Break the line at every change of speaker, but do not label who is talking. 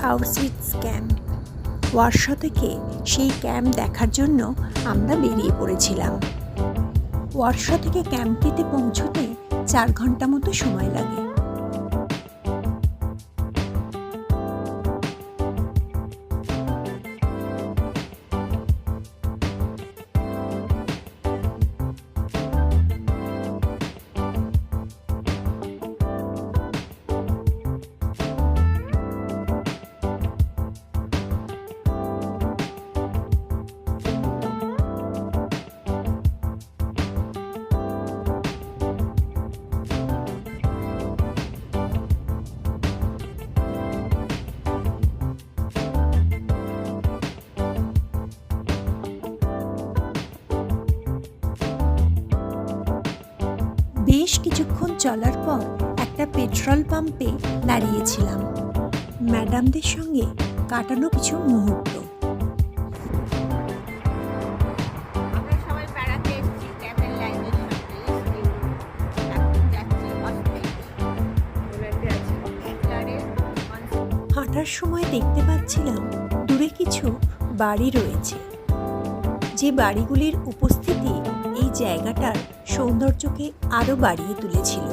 আউসউইটস camp. ওয়ারশো থেকে সেই camp দেখার জন্য আমরা বেরিয়ে পড়েছিলাম। ওয়ারশো থেকে ক্যাম্পটিতে পৌঁছতে 4 ঘন্টা মতো সময় লাগে। বেশ কিছুক্ষণ চলার পর একটা পেট্রোল পাম্পে দাঁড়িয়েছিলাম। ম্যাডামদের সঙ্গে কাটানো কিছু মুহূর্ত। হাঁটার সময় দেখতে পাচ্ছিলাম দূরে কিছু বাড়ি রয়েছে, যে বাড়িগুলির উপস্থিতি এই জায়গাটার সৌন্দর্যকে আরও বাড়িয়ে তুলেছিল।